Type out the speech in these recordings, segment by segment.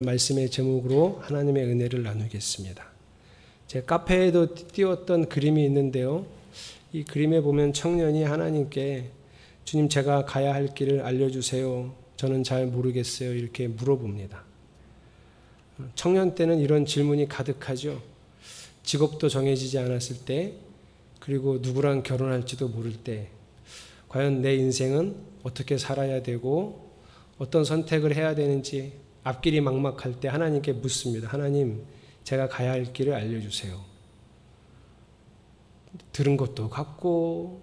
말씀의 제목으로 하나님의 은혜를 나누겠습니다. 제 카페에도 띄웠던 그림이 있는데요. 이 그림에 보면 청년이 하나님께 주님, 제가 가야 할 길을 알려주세요. 저는 잘 모르겠어요. 이렇게 물어봅니다. 청년 때는 이런 질문이 가득하죠. 직업도 정해지지 않았을 때, 그리고 누구랑 결혼할지도 모를 때, 과연 내 인생은 어떻게 살아야 되고 어떤 선택을 해야 되는지 앞길이 막막할 때 하나님께 묻습니다. 하나님, 제가 가야 할 길을 알려주세요. 들은 것도 같고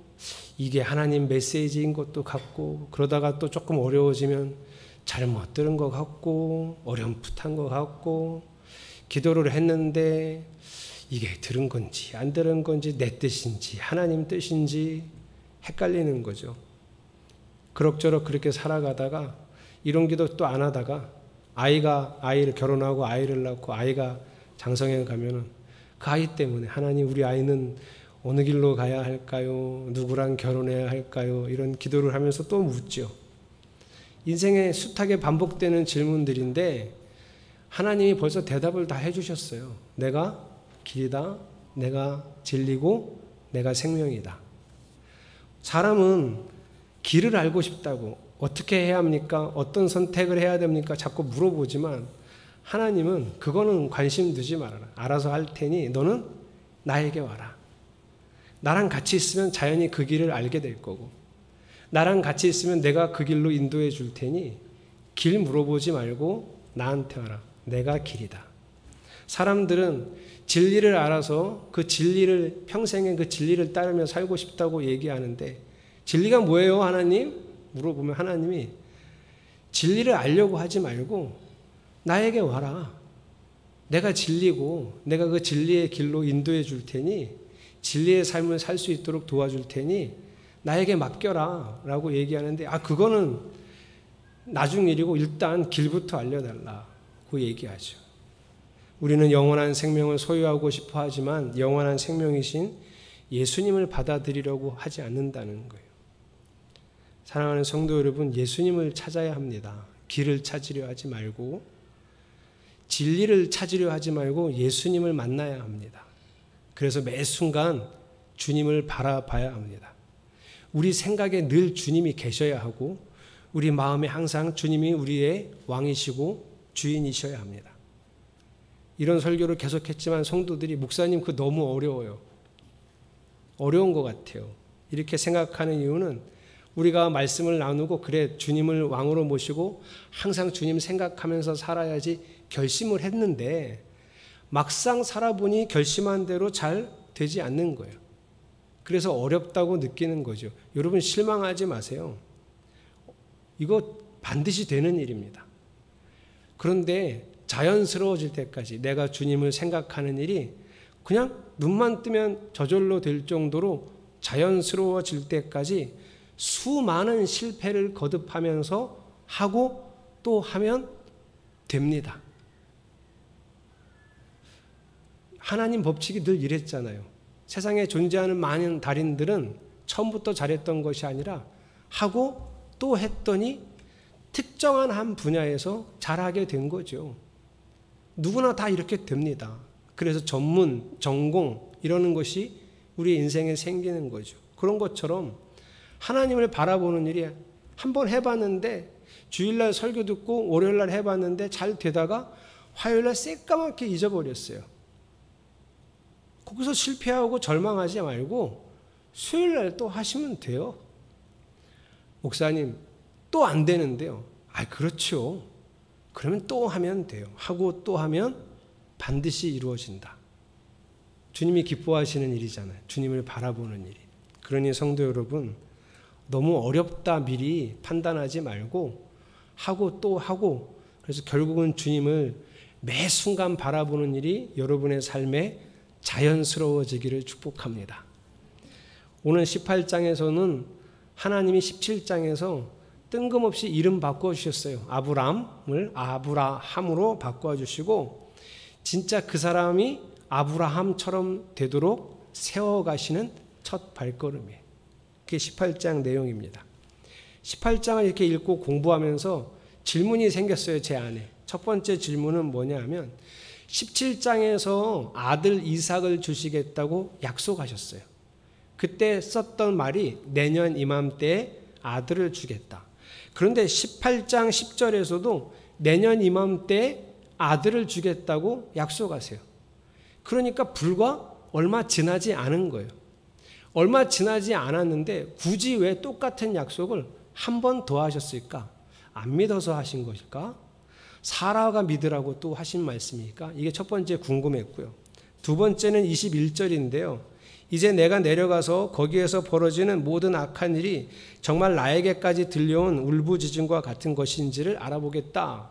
이게 하나님 메시지인 것도 같고, 그러다가 또 조금 어려워지면 잘못 들은 것 같고 어렴풋한 것 같고, 기도를 했는데 이게 들은 건지 안 들은 건지 내 뜻인지 하나님 뜻인지 헷갈리는 거죠. 그럭저럭 그렇게 살아가다가 이런 기도 또 안 하다가 아이를 결혼하고 아이를 낳고 아이가 장성해 가면은 그 아이 때문에 하나님, 우리 아이는 어느 길로 가야 할까요? 누구랑 결혼해야 할까요? 이런 기도를 하면서 또 묻죠. 인생에 숱하게 반복되는 질문들인데 하나님이 벌써 대답을 다 해주셨어요. 내가 길이다, 내가 진리고 내가 생명이다. 사람은 길을 알고 싶다고, 어떻게 해야 합니까? 어떤 선택을 해야 됩니까? 자꾸 물어보지만 하나님은 그거는 관심 두지 말아라. 알아서 할 테니 너는 나에게 와라. 나랑 같이 있으면 자연히 그 길을 알게 될 거고, 나랑 같이 있으면 내가 그 길로 인도해 줄 테니 길 물어보지 말고 나한테 와라. 내가 길이다. 사람들은 진리를 알아서 그 진리를, 평생에 그 진리를 따르며 살고 싶다고 얘기하는데, 진리가 뭐예요, 하나님? 물어보면 하나님이 진리를 알려고 하지 말고 나에게 와라. 내가 진리고 내가 그 진리의 길로 인도해 줄 테니, 진리의 삶을 살 수 있도록 도와줄 테니 나에게 맡겨라 라고 얘기하는데, 그거는 나중 일이고 일단 길부터 알려달라고 얘기하죠. 우리는 영원한 생명을 소유하고 싶어 하지만 영원한 생명이신 예수님을 받아들이려고 하지 않는다는 거예요. 사랑하는 성도 여러분, 예수님을 찾아야 합니다. 길을 찾으려 하지 말고, 진리를 찾으려 하지 말고 예수님을 만나야 합니다. 그래서 매 순간 주님을 바라봐야 합니다. 우리 생각에 늘 주님이 계셔야 하고, 우리 마음에 항상 주님이 우리의 왕이시고 주인이셔야 합니다. 이런 설교를 계속했지만 성도들이, 목사님 그거 너무 어려워요. 어려운 것 같아요. 이렇게 생각하는 이유는 우리가 말씀을 나누고 그래 주님을 왕으로 모시고 항상 주님 생각하면서 살아야지 결심을 했는데, 막상 살아보니 결심한 대로 잘 되지 않는 거예요. 그래서 어렵다고 느끼는 거죠. 여러분 실망하지 마세요. 이거 반드시 되는 일입니다. 그런데 자연스러워질 때까지 내가 주님을 생각하는 일이 그냥 눈만 뜨면 저절로 될 정도로 자연스러워질 때까지 수많은 실패를 거듭하면서 하고 또 하면 됩니다. 하나님 법칙이 늘 이랬잖아요. 세상에 존재하는 많은 달인들은 처음부터 잘했던 것이 아니라 하고 또 했더니 특정한 한 분야에서 잘하게 된 거죠. 누구나 다 이렇게 됩니다. 그래서 전문, 전공 이러는 것이 우리 인생에 생기는 거죠. 그런 것처럼 하나님을 바라보는 일이 한번 해봤는데, 주일날 설교 듣고 월요일날 해봤는데 잘 되다가 화요일날 새까맣게 잊어버렸어요. 거기서 실패하고 절망하지 말고 수요일날 또 하시면 돼요. 목사님 또 안 되는데요. 그렇죠. 그러면 또 하면 돼요. 하고 또 하면 반드시 이루어진다. 주님이 기뻐하시는 일이잖아요. 주님을 바라보는 일이. 그러니 성도 여러분, 너무 어렵다 미리 판단하지 말고 하고 또 하고, 그래서 결국은 주님을 매 순간 바라보는 일이 여러분의 삶에 자연스러워지기를 축복합니다. 오늘 18장에서는 하나님이 17장에서 뜬금없이 이름 바꿔주셨어요. 아브람을 아브라함으로 바꿔주시고, 진짜 그 사람이 아브라함처럼 되도록 세워가시는 첫 발걸음이에요. 그게 18장 내용입니다. 18장을 이렇게 읽고 공부하면서 질문이 생겼어요, 제 안에. 첫 번째 질문은 뭐냐면 17장에서 아들 이삭을 주시겠다고 약속하셨어요. 그때 썼던 말이 내년 이맘때에 아들을 주겠다. 그런데 18장 10절에서도 내년 이맘때에 아들을 주겠다고 약속하세요. 그러니까 불과 얼마 지나지 않은 거예요. 얼마 지나지 않았는데 굳이 왜 똑같은 약속을 한 번 더 하셨을까? 안 믿어서 하신 것일까? 사라가 믿으라고 또 하신 말씀일까? 이게 첫 번째 궁금했고요. 두 번째는 21절인데요. 이제 내가 내려가서 거기에서 벌어지는 모든 악한 일이 정말 나에게까지 들려온 울부짖음과 같은 것인지를 알아보겠다.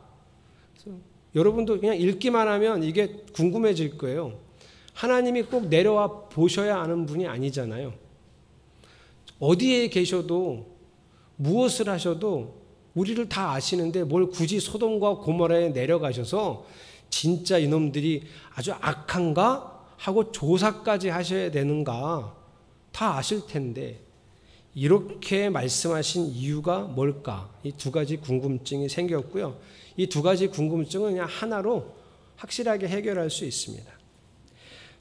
여러분도 그냥 읽기만 하면 이게 궁금해질 거예요. 하나님이 꼭 내려와 보셔야 아는 분이 아니잖아요. 어디에 계셔도 무엇을 하셔도 우리를 다 아시는데 뭘 굳이 소돔과 고모라에 내려가셔서 진짜 이놈들이 아주 악한가 하고 조사까지 하셔야 되는가 다 아실 텐데 이렇게 말씀하신 이유가 뭘까? 이 두 가지 궁금증이 생겼고요. 이 두 가지 궁금증은 그냥 하나로 확실하게 해결할 수 있습니다.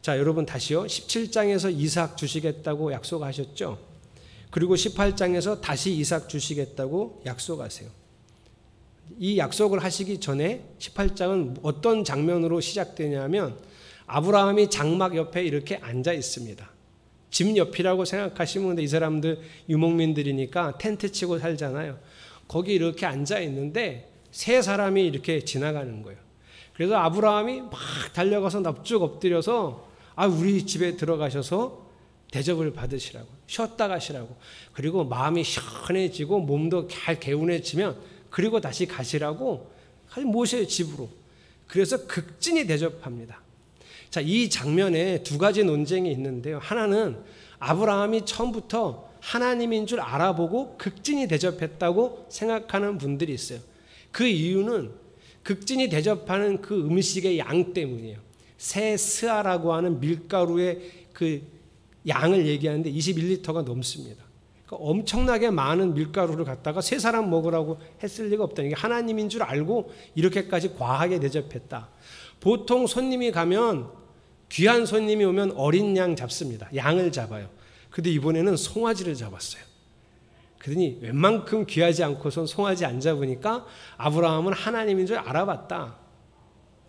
자, 여러분 다시요. 17장에서 이삭 주시겠다고 약속하셨죠? 그리고 18장에서 다시 이삭 주시겠다고 약속하세요. 이 약속을 하시기 전에 18장은 어떤 장면으로 시작되냐면 아브라함이 장막 옆에 이렇게 앉아 있습니다. 집 옆이라고 생각하시면 이 사람들 유목민들이니까 텐트 치고 살잖아요. 거기 이렇게 앉아 있는데 세 사람이 이렇게 지나가는 거예요. 그래서 아브라함이 막 달려가서 납죽 엎드려서 우리 집에 들어가셔서 대접을 받으시라고, 쉬었다 가시라고, 그리고 마음이 시원해지고 몸도 잘 개운해지면 그리고 다시 가시라고 모셔요, 집으로. 그래서 극진히 대접합니다. 자, 이 장면에 두 가지 논쟁이 있는데요. 하나는 아브라함이 처음부터 하나님인 줄 알아보고 극진히 대접했다고 생각하는 분들이 있어요. 그 이유는 극진히 대접하는 그 음식의 양 때문이에요. 새 스아라고 하는 밀가루의 그 양을 얘기하는데 21리터가 넘습니다. 그러니까 엄청나게 많은 밀가루를 갖다가 세 사람 먹으라고 했을 리가 없다. 이게 하나님인 줄 알고 이렇게까지 과하게 대접했다. 보통 손님이 가면 귀한 손님이 오면 어린 양 잡습니다. 양을 잡아요. 근데 이번에는 송아지를 잡았어요. 그러니 웬만큼 귀하지 않고선 송아지 안 잡으니까 아브라함은 하나님인 줄 알아봤다.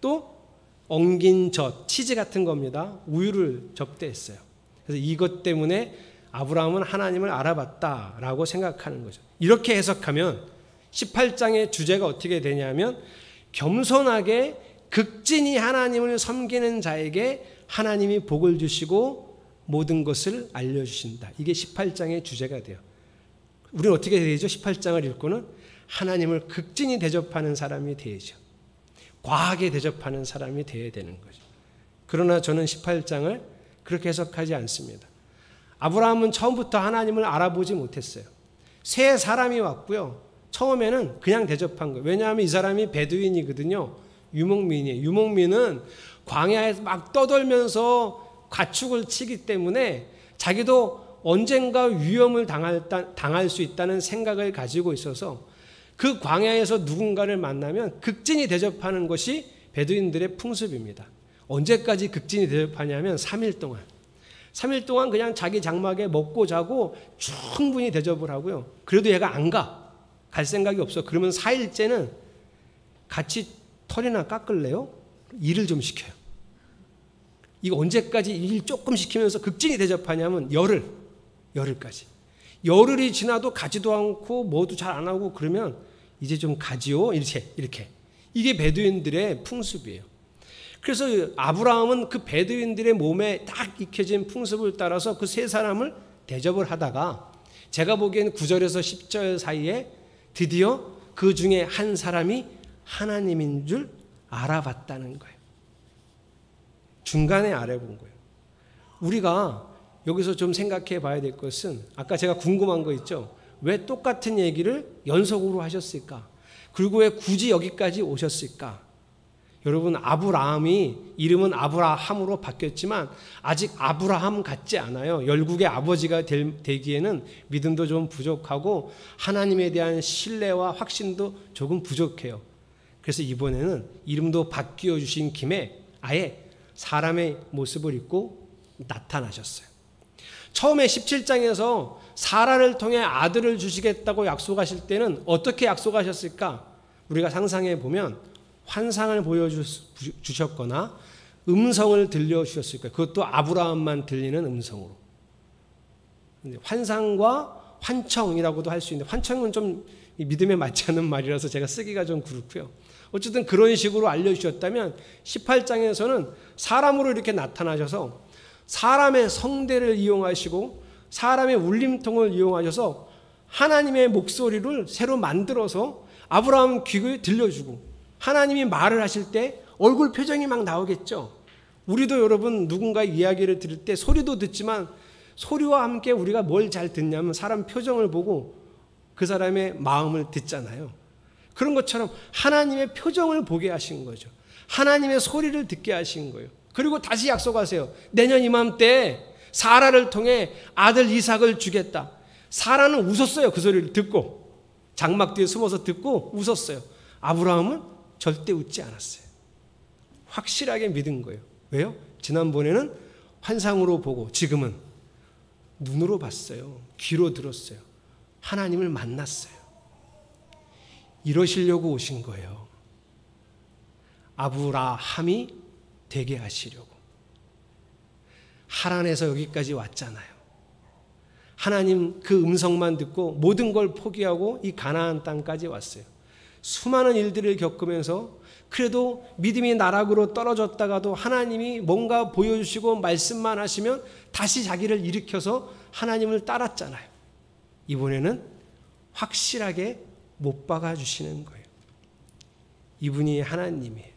또 엉긴 젖, 치즈 같은 겁니다. 우유를 접대했어요. 그래서 이것 때문에 아브라함은 하나님을 알아봤다라고 생각하는 거죠. 이렇게 해석하면 18장의 주제가 어떻게 되냐면 겸손하게 극진히 하나님을 섬기는 자에게 하나님이 복을 주시고 모든 것을 알려주신다. 이게 18장의 주제가 돼요. 우리는 어떻게 되죠? 18장을 읽고는 하나님을 극진히 대접하는 사람이 되죠. 과하게 대접하는 사람이 되어야 되는 거죠. 그러나 저는 18장을 그렇게 해석하지 않습니다. 아브라함은 처음부터 하나님을 알아보지 못했어요. 세 사람이 왔고요. 처음에는 그냥 대접한 거예요. 왜냐하면 이 사람이 베두인이거든요. 유목민이에요. 유목민은 광야에서 막 떠돌면서 가축을 치기 때문에 자기도 언젠가 위험을 당할 수 있다는 생각을 가지고 있어서 그 광야에서 누군가를 만나면 극진히 대접하는 것이 베두인들의 풍습입니다. 언제까지 극진히 대접하냐면 3일 동안. 3일 동안 그냥 자기 장막에 먹고 자고 충분히 대접을 하고요. 그래도 얘가 안 가. 갈 생각이 없어. 그러면 4일째는 같이 털이나 깎을래요? 일을 좀 시켜요. 이거 언제까지 일 조금 시키면서 극진히 대접하냐면 열흘까지. 열흘이 지나도 가지도 않고 뭐도 잘 안 하고 그러면 이제 좀 가지요. 이렇게. 이게 베두인들의 풍습이에요. 그래서 아브라함은 그 베두인들의 몸에 딱 익혀진 풍습을 따라서 그 세 사람을 대접을 하다가 제가 보기엔 9절에서 10절 사이에 드디어 그 중에 한 사람이 하나님인 줄 알아봤다는 거예요. 중간에 알아본 거예요. 우리가 여기서 좀 생각해 봐야 될 것은 아까 제가 궁금한 거 있죠. 왜 똑같은 얘기를 연속으로 하셨을까? 그리고 왜 굳이 여기까지 오셨을까? 여러분, 아브라함이 이름은 아브라함으로 바뀌었지만 아직 아브라함 같지 않아요. 열국의 아버지가 되기에는 믿음도 좀 부족하고 하나님에 대한 신뢰와 확신도 조금 부족해요. 그래서 이번에는 이름도 바뀌어 주신 김에 아예 사람의 모습을 입고 나타나셨어요. 처음에 17장에서 사라를 통해 아들을 주시겠다고 약속하실 때는 어떻게 약속하셨을까? 우리가 상상해 보면 환상을 보여주셨거나 음성을 들려주셨을 거예요. 그것도 아브라함만 들리는 음성으로. 환상과 환청이라고도 할 수 있는데, 환청은 좀 믿음에 맞지 않는 말이라서 제가 쓰기가 좀 그렇고요. 어쨌든 그런 식으로 알려주셨다면 18장에서는 사람으로 이렇게 나타나셔서 사람의 성대를 이용하시고 사람의 울림통을 이용하셔서 하나님의 목소리를 새로 만들어서 아브라함 귀에 들려주고, 하나님이 말을 하실 때 얼굴 표정이 막 나오겠죠. 우리도 여러분 누군가의 이야기를 들을 때 소리도 듣지만 소리와 함께 우리가 뭘 잘 듣냐면 사람 표정을 보고 그 사람의 마음을 듣잖아요. 그런 것처럼 하나님의 표정을 보게 하신 거죠. 하나님의 소리를 듣게 하신 거예요. 그리고 다시 약속하세요. 내년 이맘때 사라를 통해 아들 이삭을 주겠다. 사라는 웃었어요. 그 소리를 듣고. 장막 뒤에 숨어서 듣고 웃었어요. 아브라함은 절대 웃지 않았어요. 확실하게 믿은 거예요. 왜요? 지난번에는 환상으로 보고 지금은 눈으로 봤어요. 귀로 들었어요. 하나님을 만났어요. 이러시려고 오신 거예요. 아브라함이 되게 하시려고. 하란에서 여기까지 왔잖아요. 하나님 그 음성만 듣고 모든 걸 포기하고 이 가나안 땅까지 왔어요. 수많은 일들을 겪으면서 그래도 믿음이 나락으로 떨어졌다가도 하나님이 뭔가 보여주시고 말씀만 하시면 다시 자기를 일으켜서 하나님을 따랐잖아요. 이번에는 확실하게 못 박아주시는 거예요. 이분이 하나님이에요.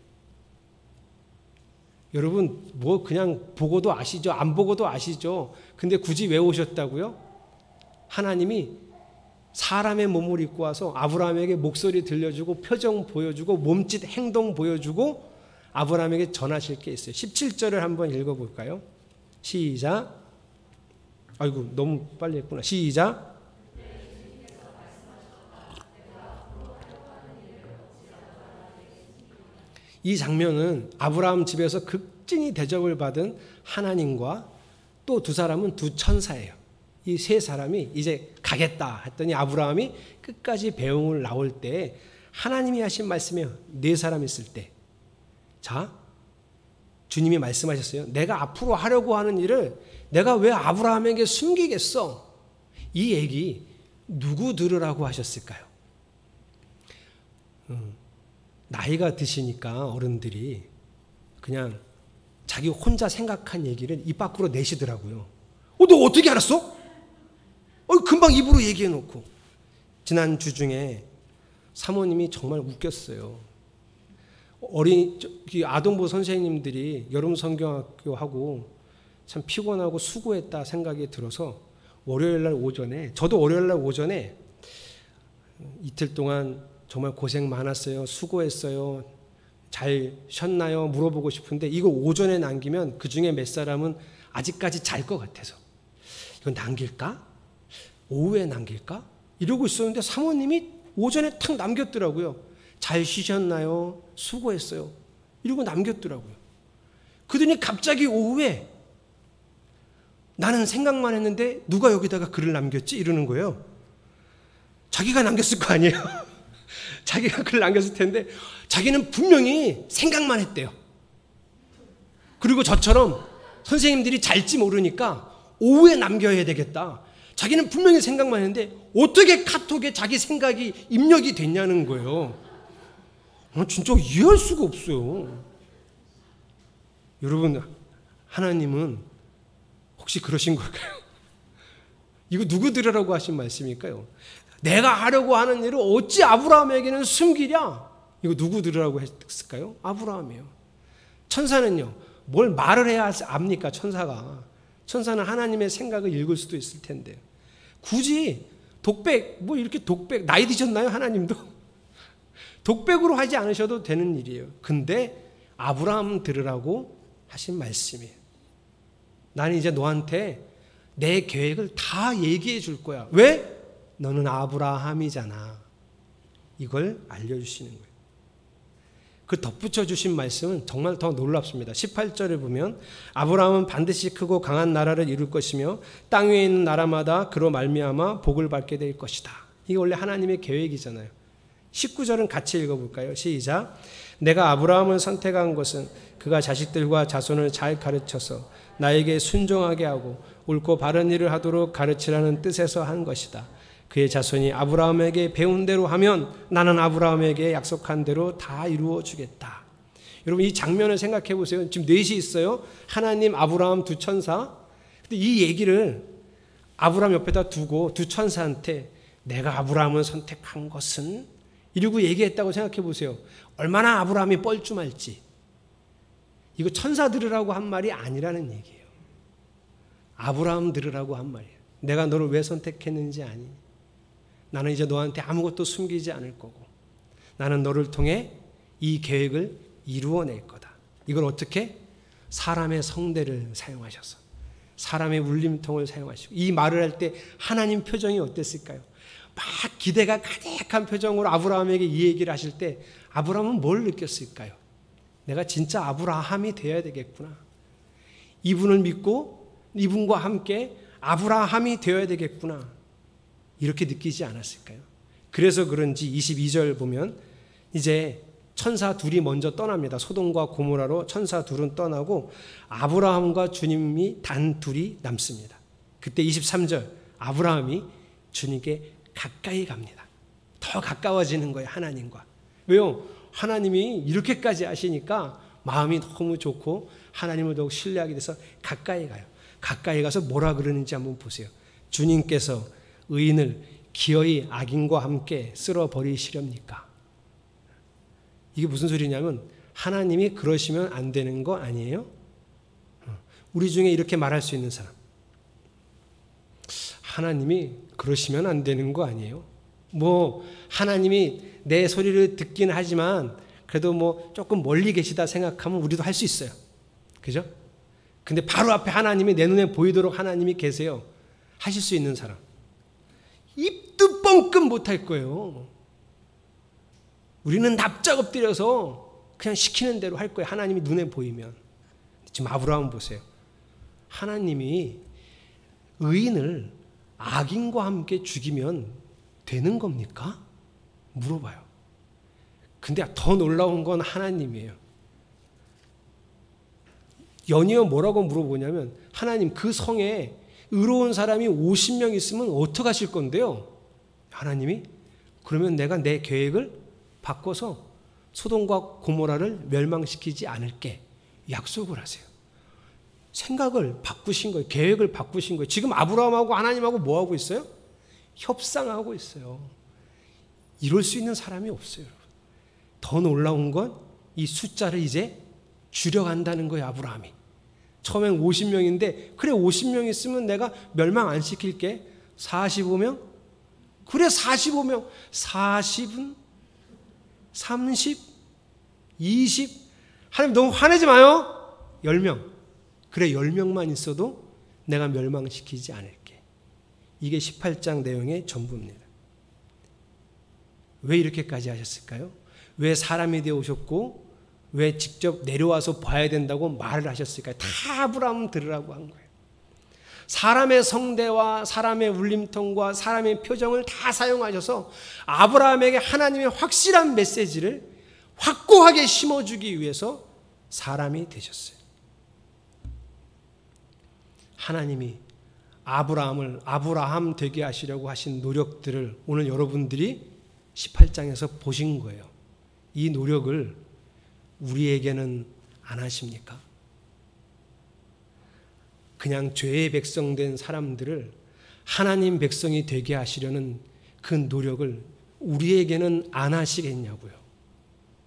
여러분 뭐 그냥 보고도 아시죠? 안 보고도 아시죠? 근데 굳이 왜 오셨다고요? 하나님이 사람의 몸을 입고 와서 아브라함에게 목소리 들려주고 표정 보여주고 몸짓 행동 보여주고 아브라함에게 전하실 게 있어요. 17절을 한번 읽어볼까요? 시작. 아이고 너무 빨리 했구나. 시작. 이 장면은 아브라함 집에서 극진히 대접을 받은 하나님과 또 두 사람은 두 천사예요. 이 세 사람이 이제 가겠다 했더니 아브라함이 끝까지 배웅을 나올 때 하나님이 하신 말씀이에요. 네 사람 있을 때. 자, 주님이 말씀하셨어요. 내가 앞으로 하려고 하는 일을 내가 왜 아브라함에게 숨기겠어? 이 얘기 누구 들으라고 하셨을까요? 나이가 드시니까 어른들이 그냥 자기 혼자 생각한 얘기를 입 밖으로 내시더라고요. 너 어떻게 알았어? 금방 입으로 얘기해놓고. 지난 주 중에 사모님이 정말 웃겼어요. 아동부 선생님들이 여름 성경학교 하고 참 피곤하고 수고했다 생각이 들어서 월요일날 오전에, 저도 월요일날 오전에 이틀 동안 정말 고생 많았어요. 수고했어요. 잘 쉬었나요? 물어보고 싶은데 이거 오전에 남기면 그중에 몇 사람은 아직까지 잘 것 같아서 이건 남길까? 오후에 남길까? 이러고 있었는데 사모님이 오전에 탁 남겼더라고요. 잘 쉬셨나요? 수고했어요. 이러고 남겼더라고요. 그러더니 갑자기 오후에 나는 생각만 했는데 누가 여기다가 글을 남겼지? 이러는 거예요. 자기가 남겼을 거 아니에요. 자기가 글을 남겼을 텐데 자기는 분명히 생각만 했대요. 그리고 저처럼 선생님들이 잘지 모르니까 오후에 남겨야 되겠다. 자기는 분명히 생각만 했는데 어떻게 카톡에 자기 생각이 입력이 됐냐는 거예요. 진짜 이해할 수가 없어요. 여러분, 하나님은 혹시 그러신 걸까요? 이거 누구 들으라고 하신 말씀일까요? 내가 하려고 하는 일을 어찌 아브라함에게는 숨기랴? 이거 누구 들으라고 했을까요? 아브라함이에요. 천사는요, 뭘 말을 해야 압니까? 천사는 하나님의 생각을 읽을 수도 있을 텐데 굳이 독백, 나이 드셨나요? 하나님도 독백으로 하지 않으셔도 되는 일이에요. 근데 아브라함 들으라고 하신 말씀이에요. 나는 이제 너한테 내 계획을 다 얘기해 줄 거야. 왜? 너는 아브라함이잖아. 이걸 알려주시는 거예요. 그 덧붙여 주신 말씀은 정말 더 놀랍습니다. 18절에 보면 아브라함은 반드시 크고 강한 나라를 이룰 것이며 땅 위에 있는 나라마다 그로 말미암아 복을 받게 될 것이다. 이게 원래 하나님의 계획이잖아요. 19절은 같이 읽어볼까요? 시작. 내가 아브라함을 선택한 것은 그가 자식들과 자손을 잘 가르쳐서 나에게 순종하게 하고 옳고 바른 일을 하도록 가르치라는 뜻에서 한 것이다. 그의 자손이 아브라함에게 배운 대로 하면 나는 아브라함에게 약속한 대로 다 이루어 주겠다. 여러분 이 장면을 생각해 보세요. 지금 넷이 있어요. 하나님, 아브라함, 두 천사. 근데 이 얘기를 아브라함 옆에다 두고 두 천사한테 내가 아브라함을 선택한 것은 이러고 얘기했다고 생각해 보세요. 얼마나 아브라함이 뻘쭘할지. 이거 천사 들으라고 한 말이 아니라는 얘기예요. 아브라함 들으라고 한 말이에요. 내가 너를 왜 선택했는지 아니? 나는 이제 너한테 아무것도 숨기지 않을 거고 나는 너를 통해 이 계획을 이루어낼 거다. 이걸 어떻게? 사람의 성대를 사용하셔서 사람의 울림통을 사용하시고 이 말을 할 때 하나님 표정이 어땠을까요? 막 기대가 가득한 표정으로 아브라함에게 이 얘기를 하실 때 아브라함은 뭘 느꼈을까요? 내가 진짜 아브라함이 되어야 되겠구나. 이분을 믿고 이분과 함께 아브라함이 되어야 되겠구나. 이렇게 느끼지 않았을까요? 그래서 그런지 22절 보면 이제 천사 둘이 먼저 떠납니다. 소돔과 고모라로 천사 둘은 떠나고 아브라함과 주님이 단 둘이 남습니다. 그때 23절 아브라함이 주님께 가까이 갑니다. 더 가까워지는 거예요. 하나님과. 왜요? 하나님이 이렇게까지 하시니까 마음이 너무 좋고 하나님을 더욱 신뢰하게 돼서 가까이 가요. 가까이 가서 뭐라 그러는지 한번 보세요. 주님께서 의인을 기어이 악인과 함께 쓸어버리시렵니까? 이게 무슨 소리냐면 하나님이 그러시면 안 되는 거 아니에요? 우리 중에 이렇게 말할 수 있는 사람. 하나님이 그러시면 안 되는 거 아니에요? 뭐 하나님이 내 소리를 듣긴 하지만 그래도 뭐 조금 멀리 계시다 생각하면 우리도 할 수 있어요. 그죠? 근데 바로 앞에 하나님이 내 눈에 보이도록 하나님이 계세요. 하실 수 있는 사람. 입도 뻥끗 못할 거예요. 우리는 납작 엎드려서 그냥 시키는 대로 할 거예요. 하나님이 눈에 보이면. 지금 아브라함 보세요. 하나님이 의인을 악인과 함께 죽이면 되는 겁니까? 물어봐요. 근데 더 놀라운 건 하나님이에요. 연이어 뭐라고 물어보냐면 하나님 그 성에 의로운 사람이 50명 있으면 어떻게 하실 건데요? 하나님이 그러면 내가 내 계획을 바꿔서 소돔과 고모라를 멸망시키지 않을게 약속을 하세요. 생각을 바꾸신 거예요. 계획을 바꾸신 거예요. 지금 아브라함하고 하나님하고 뭐 하고 있어요? 협상하고 있어요. 이럴 수 있는 사람이 없어요. 더 놀라운 건 이 숫자를 이제 줄여간다는 거예요. 아브라함이. 처음엔 50명인데 그래 50명 있으면 내가 멸망 안 시킬게. 45명? 그래 45명. 40은? 30? 20? 하나님 너무 화내지 마요. 10명. 그래 10명만 있어도 내가 멸망시키지 않을게. 이게 18장 내용의 전부입니다. 왜 이렇게까지 하셨을까요? 왜 사람이 되어 오셨고 왜 직접 내려와서 봐야 된다고 말을 하셨을까요? 다 아브라함 들으라고 한 거예요. 사람의 성대와 사람의 울림통과 사람의 표정을 다 사용하셔서 아브라함에게 하나님의 확실한 메시지를 확고하게 심어주기 위해서 사람이 되셨어요. 하나님이 아브라함을 아브라함 되게 하시려고 하신 노력들을 오늘 여러분들이 18장에서 보신 거예요. 이 노력을 우리에게는 안 하십니까? 그냥 죄의 백성 된 사람들을 하나님 백성이 되게 하시려는 그 노력을 우리에게는 안 하시겠냐고요.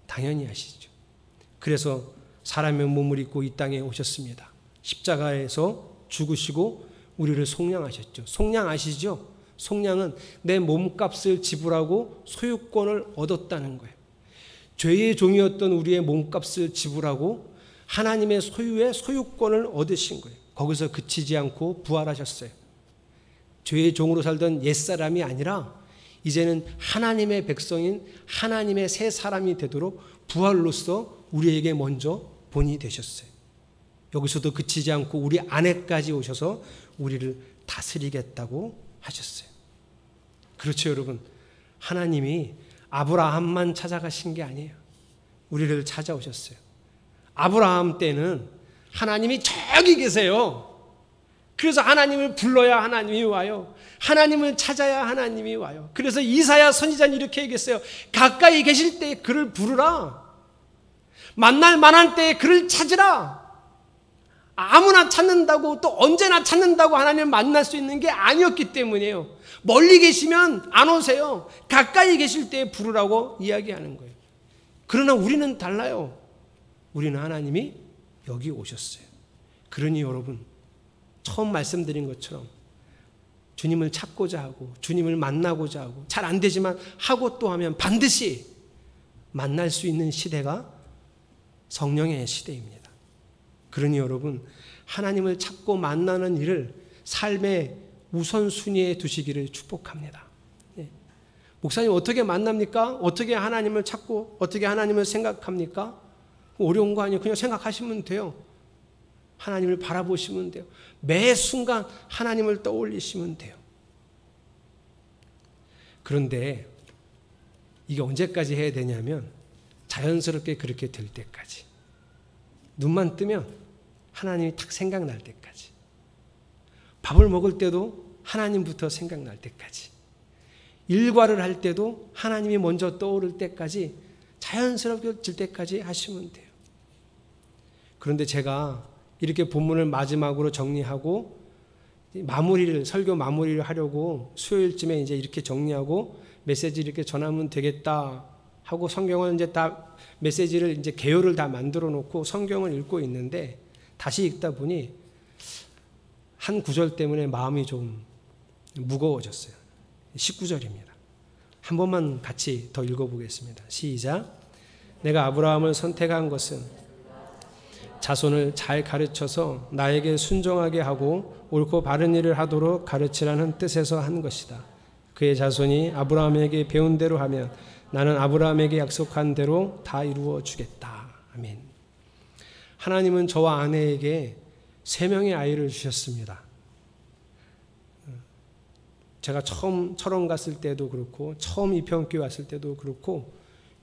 당연히 하시죠. 그래서 사람의 몸을 입고 이 땅에 오셨습니다. 십자가에서 죽으시고 우리를 속량하셨죠. 속량 아시죠? 속량은 내 몸값을 지불하고 소유권을 얻었다는 거예요. 죄의 종이었던 우리의 몸값을 지불하고 하나님의 소유의 소유권을 얻으신 거예요. 거기서 그치지 않고 부활하셨어요. 죄의 종으로 살던 옛사람이 아니라 이제는 하나님의 백성인 하나님의 새 사람이 되도록 부활로서 우리에게 먼저 본이 되셨어요. 여기서도 그치지 않고 우리 안에까지 오셔서 우리를 다스리겠다고 하셨어요. 그렇죠, 여러분. 하나님이 아브라함만 찾아가신 게 아니에요. 우리를 찾아오셨어요. 아브라함 때는 하나님이 저기 계세요. 그래서 하나님을 불러야 하나님이 와요. 하나님을 찾아야 하나님이 와요. 그래서 이사야 선지자는 이렇게 얘기했어요. 가까이 계실 때 그를 부르라. 만날 만한 때에 그를 찾으라. 아무나 찾는다고 또 언제나 찾는다고 하나님을 만날 수 있는 게 아니었기 때문이에요. 멀리 계시면 안 오세요. 가까이 계실 때 부르라고 이야기하는 거예요. 그러나 우리는 달라요. 우리는 하나님이 여기 오셨어요. 그러니 여러분, 처음 말씀드린 것처럼 주님을 찾고자 하고 주님을 만나고자 하고 잘 안 되지만 하고 또 하면 반드시 만날 수 있는 시대가 성령의 시대입니다. 그러니 여러분, 하나님을 찾고 만나는 일을 삶의 우선순위에 두시기를 축복합니다. 목사님 어떻게 만납니까? 어떻게 하나님을 찾고 어떻게 하나님을 생각합니까? 어려운 거 아니에요. 그냥 생각하시면 돼요. 하나님을 바라보시면 돼요. 매 순간 하나님을 떠올리시면 돼요. 그런데 이게 언제까지 해야 되냐면 자연스럽게 그렇게 될 때까지. 눈만 뜨면 하나님이 탁 생각날 때까지. 밥을 먹을 때도 하나님부터 생각날 때까지. 일과를 할 때도 하나님이 먼저 떠오를 때까지 자연스럽게 질 때까지 하시면 돼요. 그런데 제가 이렇게 본문을 마지막으로 정리하고 설교 마무리를 하려고 수요일쯤에 이제 이렇게 정리하고 메시지 이렇게 전하면 되겠다 하고 성경을 이제 다 메시지를 이제 개요를 다 만들어 놓고 성경을 읽고 있는데 다시 읽다 보니 한 구절 때문에 마음이 좀 무거워졌어요. 19절입니다. 한 번만 같이 더 읽어보겠습니다. 시작. 내가 아브라함을 선택한 것은 자손을 잘 가르쳐서 나에게 순종하게 하고 옳고 바른 일을 하도록 가르치라는 뜻에서 한 것이다. 그의 자손이 아브라함에게 배운 대로 하면 나는 아브라함에게 약속한 대로 다 이루어 주겠다. 아멘. 하나님은 저와 아내에게 3명의 아이를 주셨습니다. 제가 처음 철원 갔을 때도 그렇고 처음 이평교회 왔을 때도 그렇고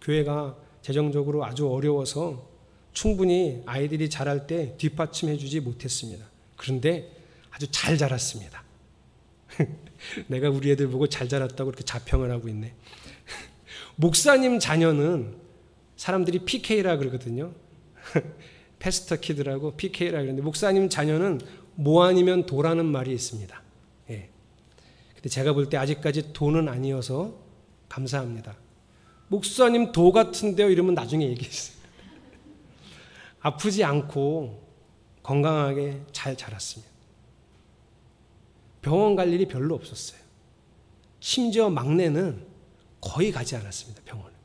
교회가 재정적으로 아주 어려워서 충분히 아이들이 자랄 때 뒷받침해 주지 못했습니다. 그런데 아주 잘 자랐습니다. 내가 우리 애들 보고 잘 자랐다고 이렇게 자평을 하고 있네. 목사님 자녀는 사람들이 PK라 그러거든요. 패스터 키드라고 PK라 그러는데 목사님 자녀는 뭐 아니면 도라는 말이 있습니다. 예. 근데 제가 볼 때 아직까지 도는 아니어서 감사합니다. 목사님 도 같은데요 이러면 나중에 얘기했어요. 아프지 않고 건강하게 잘 자랐습니다. 병원 갈 일이 별로 없었어요. 심지어 막내는 거의 가지 않았습니다. 병원에.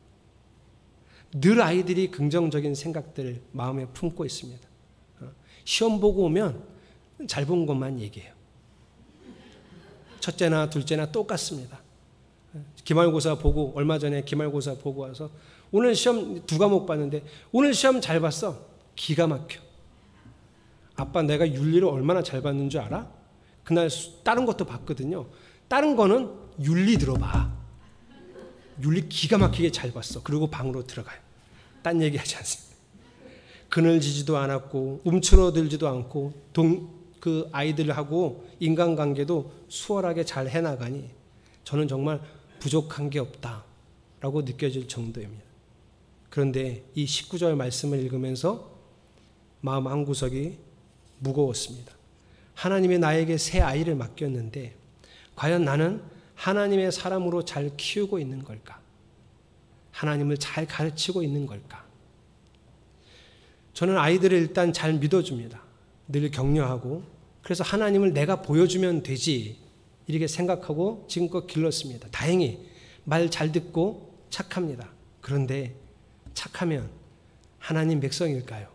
늘 아이들이 긍정적인 생각들을 마음에 품고 있습니다. 시험 보고 오면 잘 본 것만 얘기해요. 첫째나 둘째나 똑같습니다. 기말고사 보고 얼마 전에 기말고사 보고 와서 오늘 시험 2과목 봤는데 오늘 시험 잘 봤어. 기가 막혀. 아빠 내가 윤리를 얼마나 잘 봤는 줄 알아? 그날 다른 것도 봤거든요. 다른 거는 윤리 들어봐. 윤리 기가 막히게 잘 봤어. 그리고 방으로 들어가요. 딴 얘기하지 않습니다. 그늘지지도 않았고 움츠러들지도 않고 그 아이들하고 인간관계도 수월하게 잘 해나가니 저는 정말 부족한 게 없다라고 느껴질 정도입니다. 그런데 이 19절 말씀을 읽으면서 마음 한구석이 무거웠습니다. 하나님이 나에게 새 아이를 맡겼는데 과연 나는 하나님의 사람으로 잘 키우고 있는 걸까? 하나님을 잘 가르치고 있는 걸까? 저는 아이들을 일단 잘 믿어줍니다. 늘 격려하고 그래서 하나님을 내가 보여주면 되지 이렇게 생각하고 지금껏 길렀습니다. 다행히 말 잘 듣고 착합니다. 그런데 착하면 하나님 백성일까요?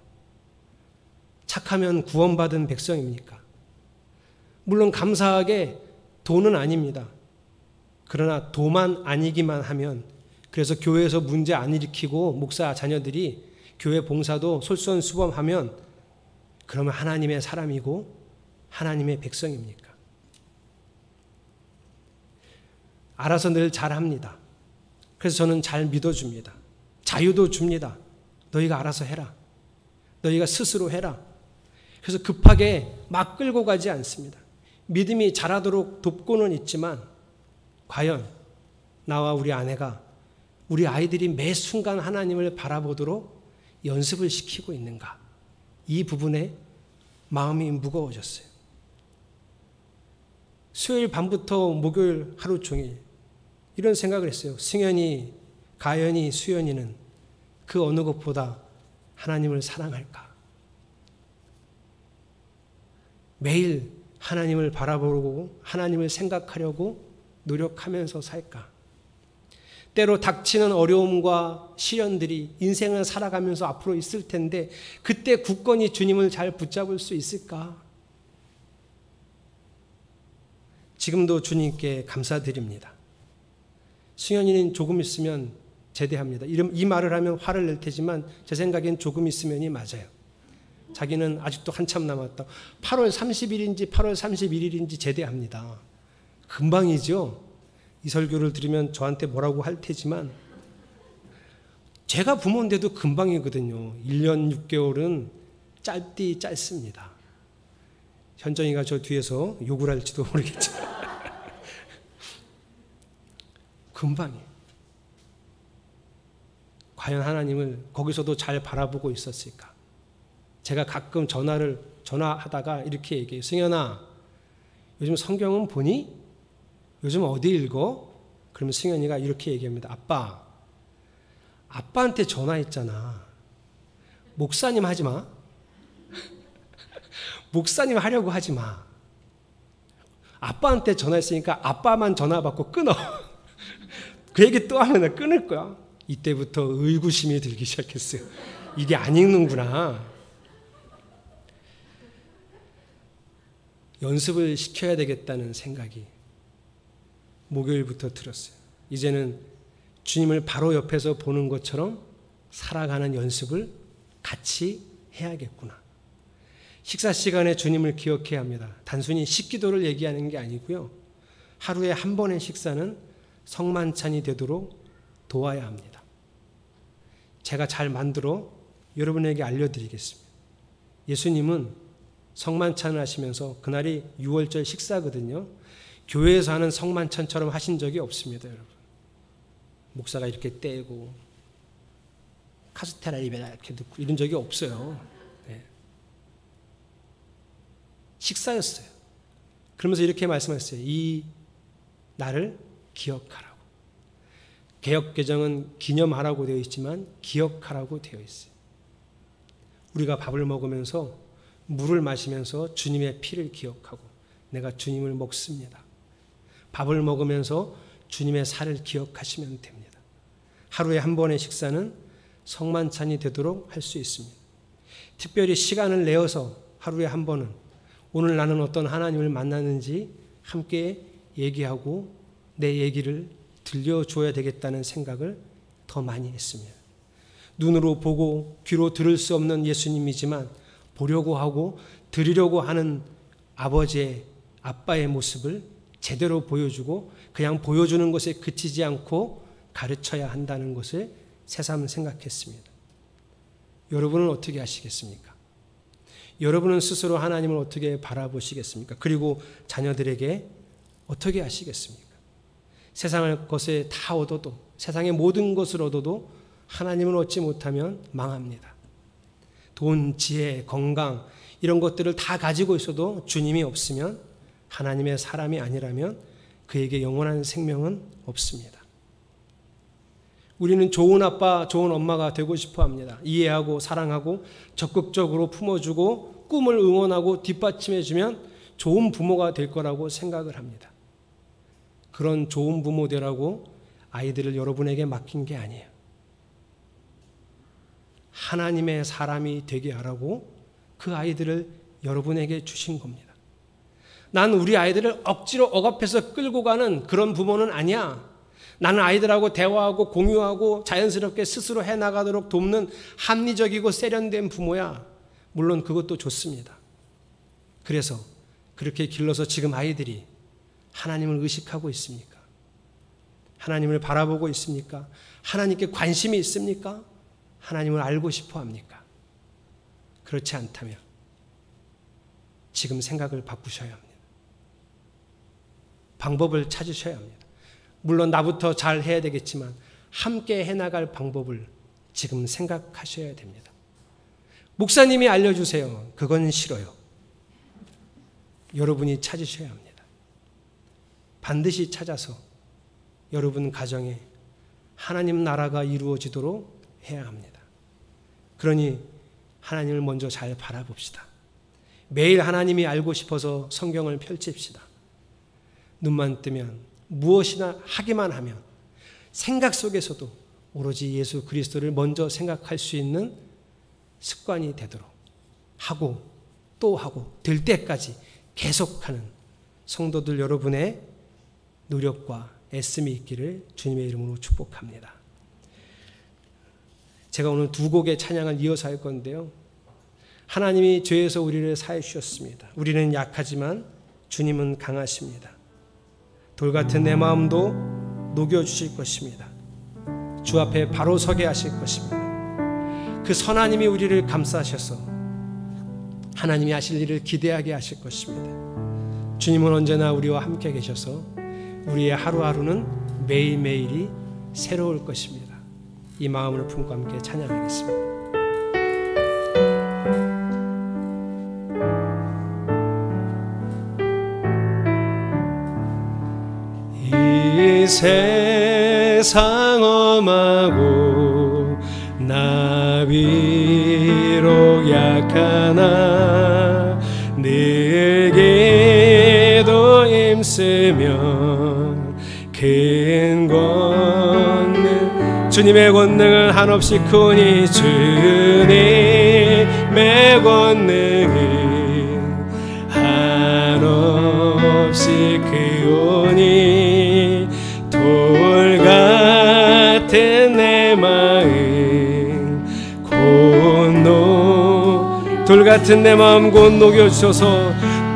착하면 구원받은 백성입니까? 물론 감사하게 도는 아닙니다. 그러나 도만 아니기만 하면, 그래서 교회에서 문제 안 일으키고 목사 자녀들이 교회 봉사도 솔선수범하면 그러면 하나님의 사람이고 하나님의 백성입니까? 알아서 늘 잘합니다. 그래서 저는 잘 믿어줍니다. 자유도 줍니다. 너희가 알아서 해라. 너희가 스스로 해라. 그래서 급하게 막 끌고 가지 않습니다. 믿음이 자라도록 돕고는 있지만 과연 나와 우리 아내가 우리 아이들이 매 순간 하나님을 바라보도록 연습을 시키고 있는가? 이 부분에 마음이 무거워졌어요. 수요일 밤부터 목요일 하루 종일 이런 생각을 했어요. 승현이, 가연이, 수연이는 그 어느 것보다 하나님을 사랑할까? 매일 하나님을 바라보고 하나님을 생각하려고 노력하면서 살까? 때로 닥치는 어려움과 시련들이 인생을 살아가면서 앞으로 있을 텐데 그때 굳건히 주님을 잘 붙잡을 수 있을까? 지금도 주님께 감사드립니다. 승현이는 조금 있으면 제대합니다. 이 말을 하면 화를 낼 테지만 제 생각엔 조금 있으면이 맞아요. 자기는 아직도 한참 남았다. 8월 30일인지 8월 31일인지 제대합니다. 금방이죠. 이 설교를 들으면 저한테 뭐라고 할 테지만 제가 부모인데도 금방이거든요. 1년 6개월은 짧습니다. 현정이가 저 뒤에서 욕을 할지도 모르겠지만 금방이에요. 과연 하나님을 거기서도 잘 바라보고 있었을까? 제가 가끔 전화하다가 이렇게 얘기해요. 승현아, 요즘 성경은 보니? 요즘 어디 읽어? 그러면 승현이가 이렇게 얘기합니다. 아빠한테 전화했잖아. 목사님 하지 마. 목사님 하려고 하지 마. 아빠한테 전화했으니까 아빠만 전화 받고 끊어. 그 얘기 또 하면 끊을 거야. 이때부터 의구심이 들기 시작했어요. 이게 안 읽는구나. 연습을 시켜야 되겠다는 생각이 목요일부터 들었어요. 이제는 주님을 바로 옆에서 보는 것처럼 살아가는 연습을 같이 해야겠구나. 식사 시간에 주님을 기억해야 합니다. 단순히 식기도를 얘기하는 게 아니고요. 하루에 한 번의 식사는 성만찬이 되도록 도와야 합니다. 제가 잘 만들어 여러분에게 알려드리겠습니다. 예수님은 성만찬을 하시면서 그날이 6월절 식사거든요. 교회에서 하는 성만찬처럼 하신 적이 없습니다, 여러분. 목사가 이렇게 떼고 카스테라 입에다 이렇게 넣고 이런 적이 없어요. 네. 식사였어요. 그러면서 이렇게 말씀하셨어요. 이 날을 기억하라고. 개역개정은 기념하라고 되어 있지만 기억하라고 되어 있어요. 우리가 밥을 먹으면서 물을 마시면서 주님의 피를 기억하고 내가 주님을 먹습니다. 밥을 먹으면서 주님의 살을 기억하시면 됩니다. 하루에 한 번의 식사는 성만찬이 되도록 할 수 있습니다. 특별히 시간을 내어서 하루에 한 번은 오늘 나는 어떤 하나님을 만나는지 함께 얘기하고 내 얘기를 들려줘야 되겠다는 생각을 더 많이 했습니다. 눈으로 보고 귀로 들을 수 없는 예수님이지만 보려고 하고 들으려고 하는 아버지의 아빠의 모습을 제대로 보여주고 그냥 보여주는 것에 그치지 않고 가르쳐야 한다는 것을 새삼 생각했습니다. 여러분은 어떻게 하시겠습니까? 여러분은 스스로 하나님을 어떻게 바라보시겠습니까? 그리고 자녀들에게 어떻게 하시겠습니까? 세상의 것에 다 얻어도 세상의 모든 것을 얻어도 하나님을 얻지 못하면 망합니다. 돈, 지혜, 건강 이런 것들을 다 가지고 있어도 주님이 없으면 하나님의 사람이 아니라면 그에게 영원한 생명은 없습니다. 우리는 좋은 아빠, 좋은 엄마가 되고 싶어 합니다. 이해하고 사랑하고 적극적으로 품어주고 꿈을 응원하고 뒷받침해주면 좋은 부모가 될 거라고 생각을 합니다. 그런 좋은 부모 되라고 아이들을 여러분에게 맡긴 게 아니에요. 하나님의 사람이 되게 하라고 그 아이들을 여러분에게 주신 겁니다. 난 우리 아이들을 억지로 억압해서 끌고 가는 그런 부모는 아니야. 나는 아이들하고 대화하고 공유하고 자연스럽게 스스로 해나가도록 돕는 합리적이고 세련된 부모야. 물론 그것도 좋습니다. 그래서 그렇게 길러서 지금 아이들이 하나님을 의식하고 있습니까? 하나님을 바라보고 있습니까? 하나님께 관심이 있습니까? 하나님을 알고 싶어 합니까? 그렇지 않다면 지금 생각을 바꾸셔야 합니다. 방법을 찾으셔야 합니다. 물론 나부터 잘 해야 되겠지만 함께 해나갈 방법을 지금 생각하셔야 됩니다. 목사님이 알려주세요. 그건 싫어요. 여러분이 찾으셔야 합니다. 반드시 찾아서 여러분 가정에 하나님 나라가 이루어지도록 해야 합니다. 그러니 하나님을 먼저 잘 바라봅시다. 매일 하나님이 알고 싶어서 성경을 펼칩시다. 눈만 뜨면 무엇이나 하기만 하면 생각 속에서도 오로지 예수 그리스도를 먼저 생각할 수 있는 습관이 되도록 하고 또 하고 될 때까지 계속하는 성도들 여러분의 노력과 애씀이 있기를 주님의 이름으로 축복합니다. 제가 오늘 두 곡의 찬양을 이어서 할 건데요. 하나님이 죄에서 우리를 사해 주셨습니다. 우리는 약하지만 주님은 강하십니다. 돌같은 내 마음도 녹여주실 것입니다. 주 앞에 바로 서게 하실 것입니다. 그 선하님이 우리를 감싸셔서 하나님이 하실 일을 기대하게 하실 것입니다. 주님은 언제나 우리와 함께 계셔서 우리의 하루하루는 매일매일이 새로울 것입니다. 이 마음을 품고 함께 찬양하겠습니다. 이 세상 험하고 나 비록 약하나 늘 기도 힘쓰면 큰 권능 주님의 권능은 한없이 크니 주님의 권능은 한없이 크오니 돌 같은 내 마음 돌 같은 내 마음 곧 녹여주셔서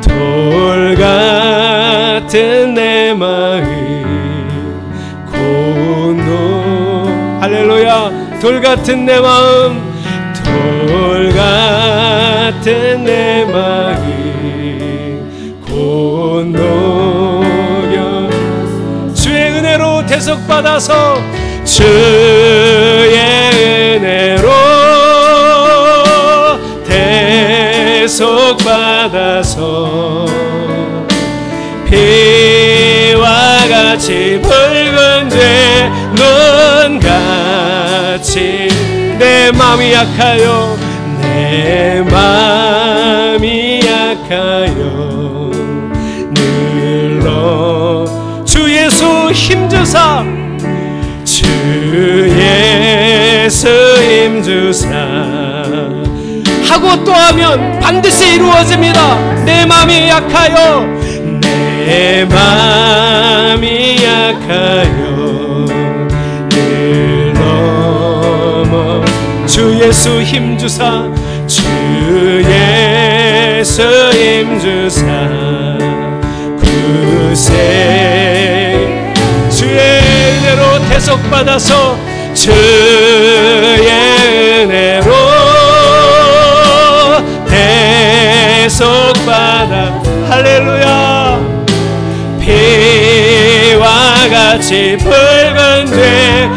돌 같은 내 마음 곧 할렐루야 돌 같은 내 마음 돌 같은 내 마음 곧 녹여 주의 은혜로 대속받아서 주의 은혜로 대속받아서 피와 같이 붉은 죄 눈같이 내 마음이 약하여 내 마음이 약하여 늘러 주 예수 힘주사 주 예수 힘주사 하고 또 하면 반드시 이루어집니다. 내 마음이 약하여 내 마음이 약하여 늘 넘어 주 예수 힘주사 주 예수 힘주사 구세 주의 은혜로 대속받아서 주의 은혜로 대속받아 할렐루야 피와 같이 붉은 죄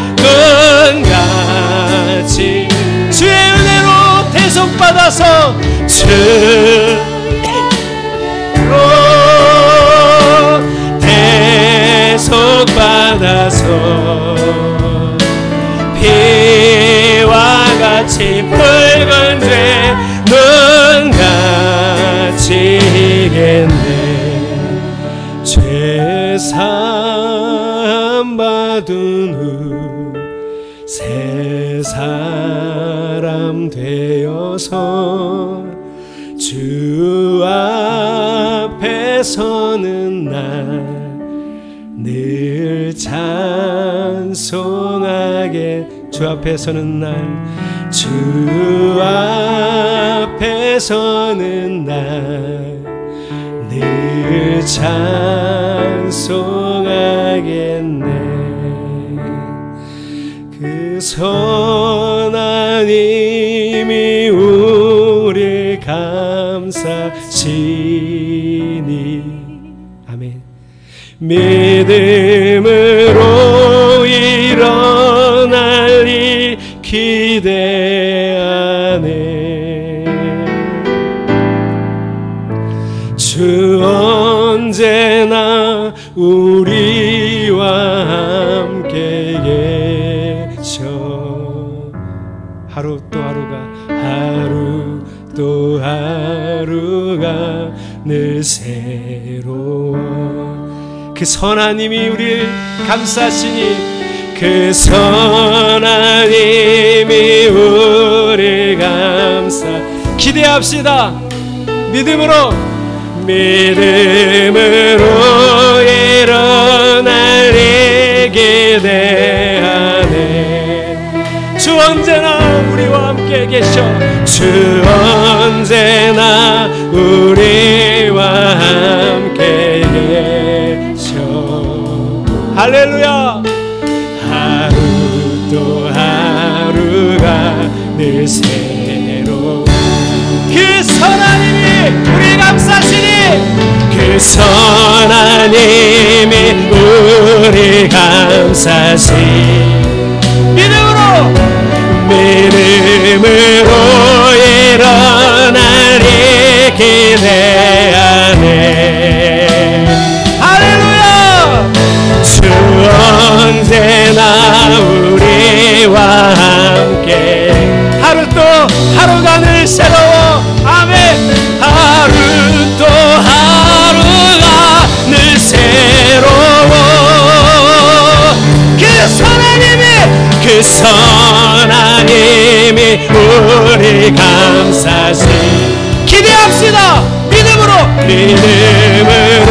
눈같이 주의 은혜로 대속받아서 주로 대속받아서 피와 같이 붉은 죄 눈같이 이겠네 죄사함 받은 후 새 사람 되어서 주 앞에 서는 날 늘 찬송하게. 주 앞에 서는 날, 주 앞에 서는 날 늘 찬송하겠네. 그 선한 힘이 우릴 감싸시니. 아멘. 믿음으로 일어나리 기대하네. 주 언제나 우리와 함께 계셔. 하루 또 하루가, 하루 또 하루가 늘 새로워. 그 선한 힘이 우리를 감싸시니, 그 선한 힘이 우리를 감싸. 기대합시다. 믿음으로, 믿음으로 일어나리 기대하네. 주 언제나 우리와 함께 계셔. 주 언제나 우리와 함께 계셔. 할렐루야. 하루 또 하루가 늘 새로워. 그 선한 힘이 우리 감싸시니, 그 선한 힘이 우리 감싸시니. 믿음으로, 믿음으로 일어나리 기대하네. 할렐루야. 주 언제나 우리와 함께. 하루 또 하루가 늘 새로워. 아멘. 하루 또 하루가 늘 새로워. 그 선한 힘이, 그 선한 힘이 우리 감싸시. 기대합시다. 믿음으로, 믿음으로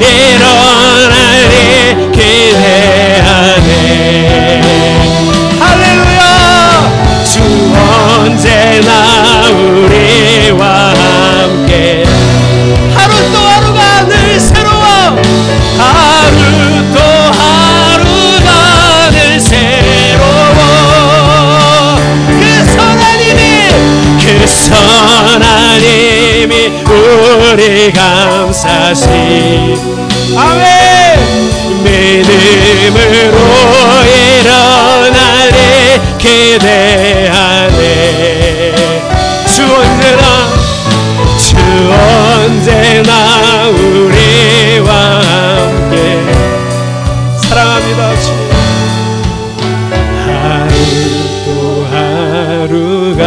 일어나리 기대하네. 할렐루야. 주 언제나 우리와 함께. 하루 또 하루가 늘 새로워. 하루 또 하루가 늘 새로워. 그 선한 힘이, 그 선한 힘이 우리 감싸시. 아멘. 믿음으로 일어나리 기대하네. 주 언제나, 주 언제나 우리와 함께. 사랑합니다 주님. 하루 또 하루가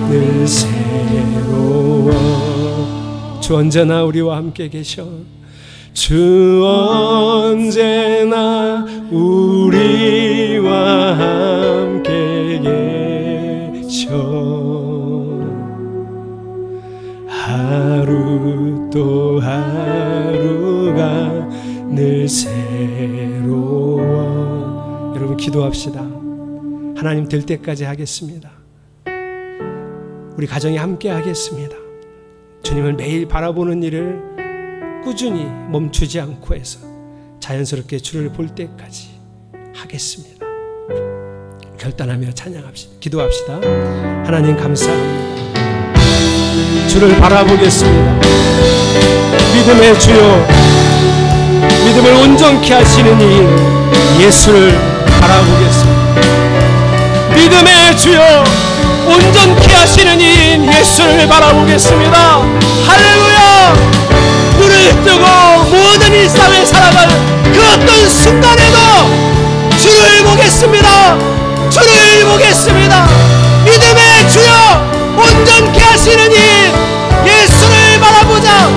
늘 새로워. 주 언제나 우리와 함께 계셔. 주 언제나 우리와 함께 계셔. 하루 또 하루가 늘 새로워. 여러분 기도합시다. 하나님 될 때까지 하겠습니다. 우리 가정이 함께 하겠습니다. 주님을 매일 바라보는 일을 꾸준히 멈추지 않고 해서 자연스럽게 주를 볼 때까지 하겠습니다. 결단하며 찬양합시다. 기도합시다. 하나님 감사합니다. 주를 바라보겠습니다. 믿음의 주요, 믿음을 온전케 하시는 이 예수를 바라보겠습니다. 믿음의 주요, 온전케 하시는 이 예수를 바라보겠습니다. 할렐루야. 눈을 뜨고 모든 일상을 살아갈 그 어떤 순간에도 주를 보겠습니다. 주를 보겠습니다. 믿음의 주여, 온전케 하시는 이 예수를 바라보자.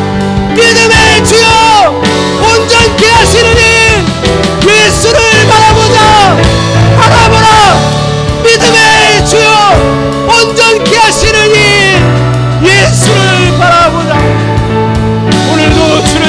믿음의 주여, 온전케 하시는 이 예수를 바라보자. 바라보라. 믿음의 주여, 온전케 하시는 이 예수를 바라보자. 오늘도 주를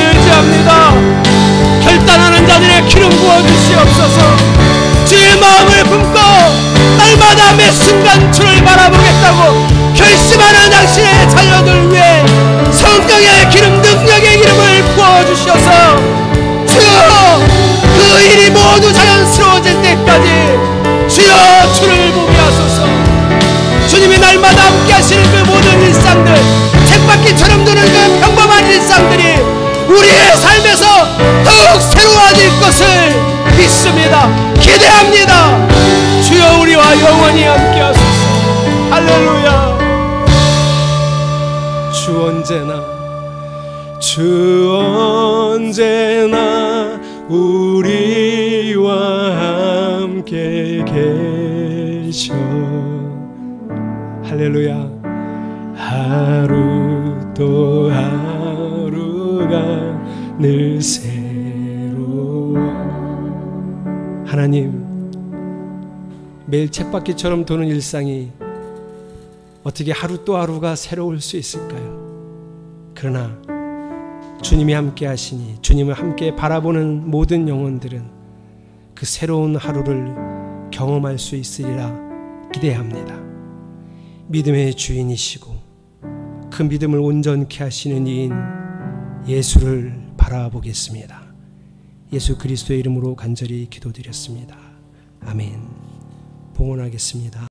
주 언제나 우리와 함께 계셔. 할렐루야. 하루 또 하루가 늘 새로워. 하나님, 매일 쳇바퀴처럼 도는 일상이 어떻게 하루 또 하루가 새로울 수 있을까요? 그러나 주님이 함께 하시니, 주님을 함께 바라보는 모든 영혼들은 그 새로운 하루를 경험할 수 있으리라 기대합니다. 믿음의 주인이시고 그 믿음을 온전케 하시는 이인 예수를 바라보겠습니다. 예수 그리스도의 이름으로 간절히 기도드렸습니다. 아멘. 봉헌하겠습니다.